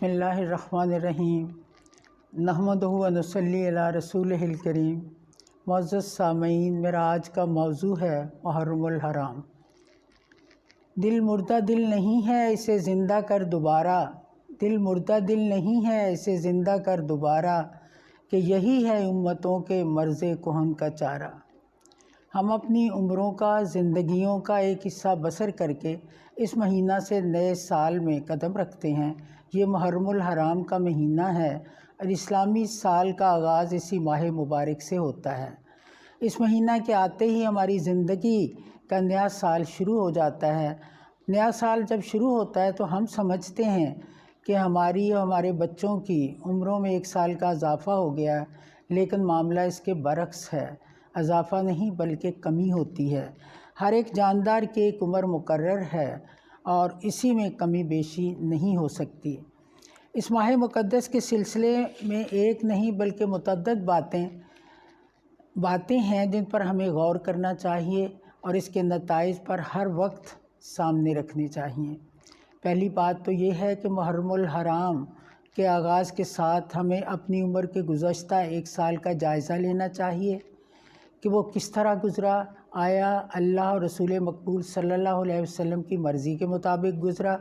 بسم اللہ الرحمن الرحیم نحمدہ و نصلی علی رسولہ الکریم۔ معزز سامعین، میرا آج کا موضوع ہے محرم الحرام۔ دل مردہ دل نہیں ہے اسے زندہ کر دوبارہ، دل مردہ دل نہیں ہے اسے زندہ کر دوبارہ، کہ یہی ہے امتوں کے مرض کہن کا چارہ۔ ہم اپنی عمروں کا، زندگیوں کا ایک حصہ بسر کر کے اس مہینہ سے نئے سال میں قدم رکھتے ہیں۔ یہ محرم الحرام کا مہینہ ہے اور اسلامی سال کا آغاز اسی ماہ مبارک سے ہوتا ہے۔ اس مہینہ کے آتے ہی ہماری زندگی کا نیا سال شروع ہو جاتا ہے۔ نیا سال جب شروع ہوتا ہے تو ہم سمجھتے ہیں کہ ہماری اور ہمارے بچوں کی عمروں میں 1 سال کا اضافہ ہو گیا ہے، لیکن معاملہ اس کے برعکس ہے۔ اضافہ نہیں بلکہ کمی ہوتی ہے۔ ہر ایک جاندار کی ایک عمر مقرر ہے اور اسی میں کمی بیشی نہیں ہو سکتی۔ اس ماہ مقدس کے سلسلے میں ایک نہیں بلکہ متعدد باتیں ہیں جن پر ہمیں غور کرنا چاہیے اور اس کے نتائج پر ہر وقت سامنے رکھنے چاہیے۔ پہلی بات تو یہ ہے کہ محرم الحرام کے آغاز کے ساتھ ہمیں اپنی عمر کے گزشتہ 1 سال کا جائزہ لینا چاہیے کہ وہ کس طرح گزرا۔ آیا اللہ اور رسول مقبول صلی اللہ علیہ وسلم کی مرضی کے مطابق گزرا؟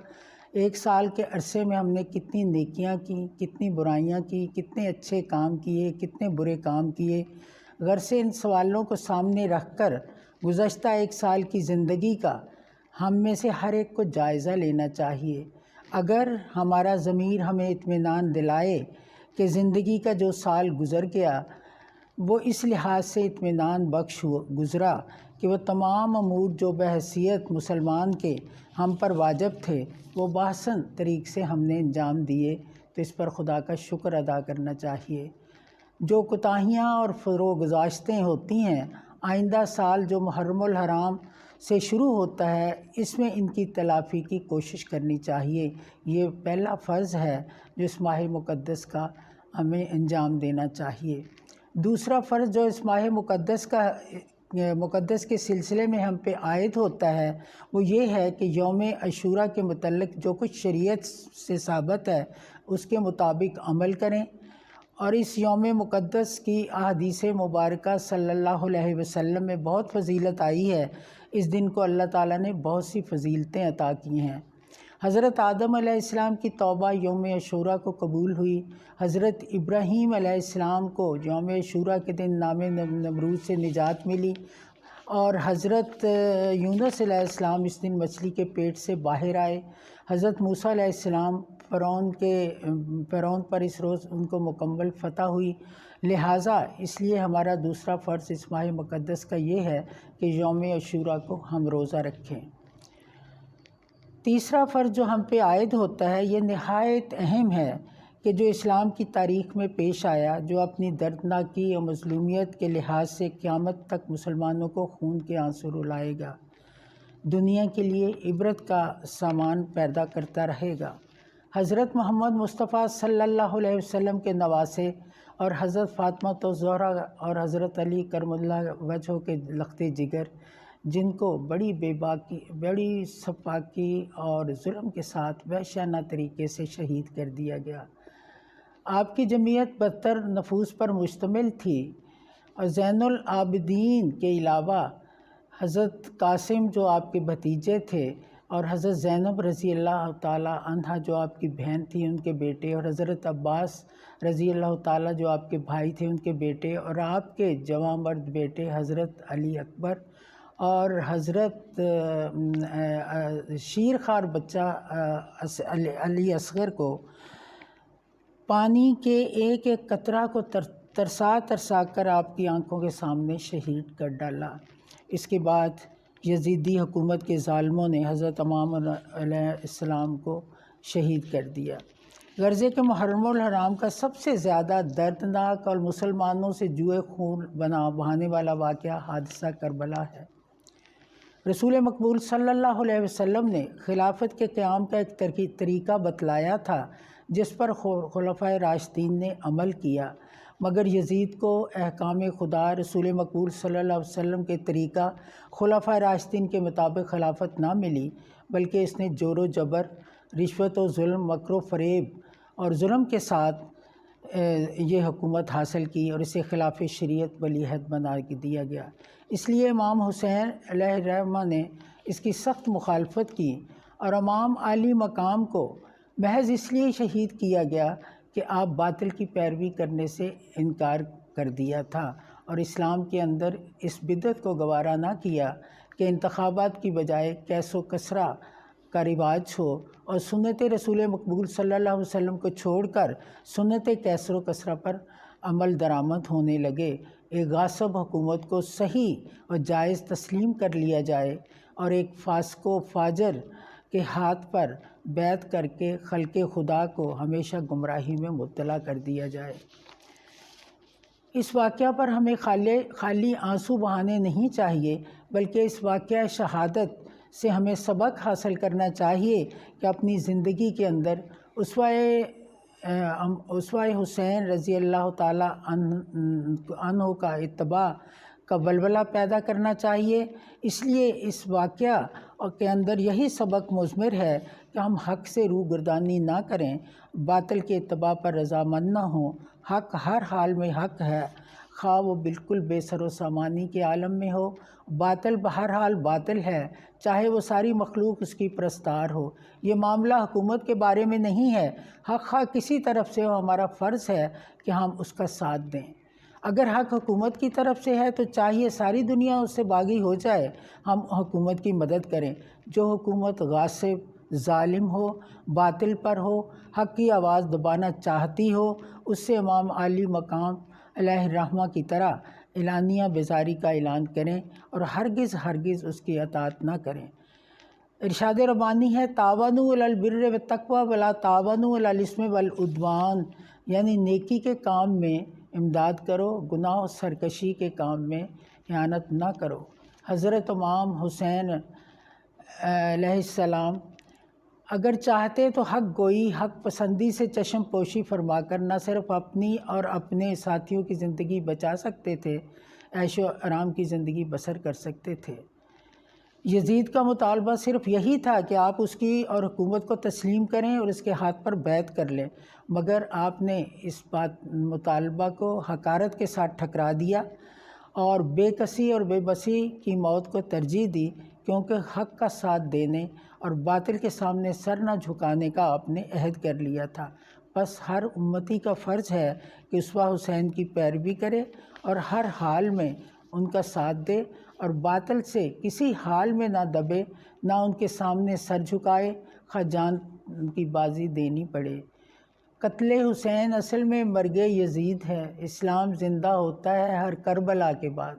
1 سال کے عرصے میں ہم نے کتنی نیکیاں کی، کتنی برائیاں کی، کتنے اچھے کام کیے، کتنے برے کام کیے؟ غرض ان سوالوں کو سامنے رکھ کر گزشتہ 1 سال کی زندگی کا ہم میں سے ہر ایک کو جائزہ لینا چاہیے۔ اگر ہمارا ضمیر ہمیں اطمینان دلائے کہ زندگی کا جو سال گزر گیا وہ اس لحاظ سے اطمینان بخش گزرا کہ وہ تمام امور جو بحیثیت مسلمان کے ہم پر واجب تھے وہ بآحسن طریق سے ہم نے انجام دیے، تو اس پر خدا کا شکر ادا کرنا چاہیے۔ جو کوتاہیاں اور فروگزاشتیں ہوتی ہیں، آئندہ سال جو محرم الحرام سے شروع ہوتا ہے اس میں ان کی تلافی کی کوشش کرنی چاہیے۔ یہ پہلا فرض ہے جو اس ماہ مقدس کا ہمیں انجام دینا چاہیے۔ دوسرا فرض جو اس ماہ مقدس کے سلسلے میں ہم پہ عائد ہوتا ہے وہ یہ ہے کہ یوم عاشوراء کے متعلق جو کچھ شریعت سے ثابت ہے اس کے مطابق عمل کریں، اور اس یوم مقدس کی احادیث مبارکہ صلی اللہ علیہ وسلم میں بہت فضیلت آئی ہے۔ اس دن کو اللہ تعالیٰ نے بہت سی فضیلتیں عطا کی ہیں۔ حضرت آدم علیہ السلام کی توبہ یوم عاشوراء کو قبول ہوئی۔ حضرت ابراہیم علیہ السلام کو یوم عاشوراء کے دن نام نمرود سے نجات ملی، اور حضرت یونس علیہ السلام اس دن مچھلی کے پیٹ سے باہر آئے۔ حضرت موسیٰ علیہ السلام فرعون پر اس روز ان کو مکمل فتح ہوئی۔ لہٰذا اس لیے ہمارا دوسرا فرض اس ماہ مقدس کا یہ ہے کہ یوم عاشوراء کو ہم روزہ رکھیں۔ تیسرا فرض جو ہم پہ عائد ہوتا ہے یہ نہایت اہم ہے کہ جو اسلام کی تاریخ میں پیش آیا، جو اپنی دردناکی اور مظلومیت کے لحاظ سے قیامت تک مسلمانوں کو خون کے آنسو رلائے گا، دنیا کے لیے عبرت کا سامان پیدا کرتا رہے گا۔ حضرت محمد مصطفیٰ صلی اللہ علیہ وسلم کے نواسے اور حضرت فاطمہ الزہرا اور حضرت علی کرم اللہ وجہہ کے لخت جگر، جن کو بڑی سفاکی اور ظلم کے ساتھ وحشیانہ طریقے سے شہید کر دیا گیا۔ آپ کی جمعیت 72 نفوس پر مشتمل تھی، اور زین العابدین کے علاوہ حضرت قاسم جو آپ کے بھتیجے تھے، اور حضرت زینب رضی اللہ تعالیٰ عنہا جو آپ کی بہن تھی ان کے بیٹے، اور حضرت عباس رضی اللہ تعالیٰ جو آپ کے بھائی تھے ان کے بیٹے، اور آپ کے جوان مرد بیٹے حضرت علی اکبر اور حضرت شیر خوار بچہ علی اصغر کو پانی کے ایک ایک قطرہ کو ترسا کر آپ کی آنکھوں کے سامنے شہید کر ڈالا۔ اس کے بعد یزیدی حکومت کے ظالموں نے حضرت امام علیہ السلام کو شہید کر دیا۔ غرض کہ محرم الحرام کا سب سے زیادہ دردناک اور مسلمانوں سے جوئے خون بہانے والا واقعہ حادثہ کربلا ہے۔ رسول مقبول صلی اللہ علیہ وسلم نے خلافت کے قیام کا ایک طریقہ بتلایا تھا جس پر خلفائے راشدین نے عمل کیا، مگر یزید کو احکام خدا رسول مقبول صلی اللہ علیہ وسلم کے طریقہ خلفائے راشدین کے مطابق خلافت نہ ملی، بلکہ اس نے جور و جبر، رشوت و ظلم، مکر و فریب اور ظلم کے ساتھ یہ حکومت حاصل کی اور اسے خلاف شریعت ولی عہد بنا کے دیا گیا۔ اس لیے امام حسین علیہ الرحمہ نے اس کی سخت مخالفت کی اور امام عالی مقام کو محض اس لیے شہید کیا گیا کہ آپ باطل کی پیروی کرنے سے انکار کر دیا تھا اور اسلام کے اندر اس بدعت کو گوارا نہ کیا کہ انتخابات کی بجائے کیس و کسرہ کا رواج ہو اور سنت رسول مقبول صلی اللہ علیہ وسلم کو چھوڑ کر سنت کیسر و کسرہ پر عمل درآمد ہونے لگے۔ ایک غاصب حکومت کو صحیح اور جائز تسلیم کر لیا جائے اور ایک فاسق و فاجر کے ہاتھ پر بیعت کر کے خلق خدا کو ہمیشہ گمراہی میں مبتلا کر دیا جائے۔ اس واقعہ پر ہمیں خالی آنسو بہانے نہیں چاہیے، بلکہ اس واقعہ شہادت سے ہمیں سبق حاصل کرنا چاہیے کہ اپنی زندگی کے اندر اسوہ حسین رضی اللہ تعالی عنہ کا اتباع کا ولولہ پیدا کرنا چاہیے۔ اس لیے اس واقعہ کے اندر یہی سبق مضمر ہے کہ ہم حق سے روگردانی نہ کریں، باطل کے اتباع پر رضامند نہ ہوں۔ حق ہر حال میں حق ہے، خواہ وہ بالکل بے سر و سامانی کے عالم میں ہو۔ باطل بہرحال باطل ہے، چاہے وہ ساری مخلوق اس کی پرستار ہو۔ یہ معاملہ حکومت کے بارے میں نہیں ہے، حق خواہ کسی طرف سے ہو، ہمارا فرض ہے کہ ہم اس کا ساتھ دیں۔ اگر حق حکومت کی طرف سے ہے تو چاہیے ساری دنیا اس سے باغی ہو جائے، ہم حکومت کی مدد کریں۔ جو حکومت غاصب، ظالم ہو، باطل پر ہو، حق کی آواز دبانا چاہتی ہو، اس سے امام عالی مقام علیہ الرحمہ کی طرح اعلانیہ بیزاری کا اعلان کریں اور ہرگز اس کی اطاعت نہ کریں۔ ارشاد ربانی ہے، تعاونوا علی البر والتقوی ولا تعاونوا علی الاثم والعدوان، یعنی نیکی کے کام میں امداد کرو، گناہ و سرکشی کے کام میں اعانت نہ کرو۔ حضرت امام حسین علیہ السلام اگر چاہتے تو حق گوئی، حق پسندی سے چشم پوشی فرما کر نہ صرف اپنی اور اپنے ساتھیوں کی زندگی بچا سکتے تھے، عیش و آرام کی زندگی بسر کر سکتے تھے۔ یزید کا مطالبہ صرف یہی تھا کہ آپ اس کی اور حکومت کو تسلیم کریں اور اس کے ہاتھ پر بیعت کر لیں، مگر آپ نے اس مطالبہ کو حقارت کے ساتھ ٹھکرا دیا اور بے کسی اور بے بسی کی موت کو ترجیح دی، کیونکہ حق کا ساتھ دینے اور باطل کے سامنے سر نہ جھکانے کا آپ نے عہد کر لیا تھا۔ بس ہر امتی کا فرض ہے کہ اسوہ حسین کی پیروی کرے اور ہر حال میں ان کا ساتھ دے اور باطل سے کسی حال میں نہ دبے، نہ ان کے سامنے سر جھکائے، خواہ جان کی بازی دینی پڑے۔ قتل حسین اصل میں مرگ یزید ہے، اسلام زندہ ہوتا ہے ہر کربلا کے بعد۔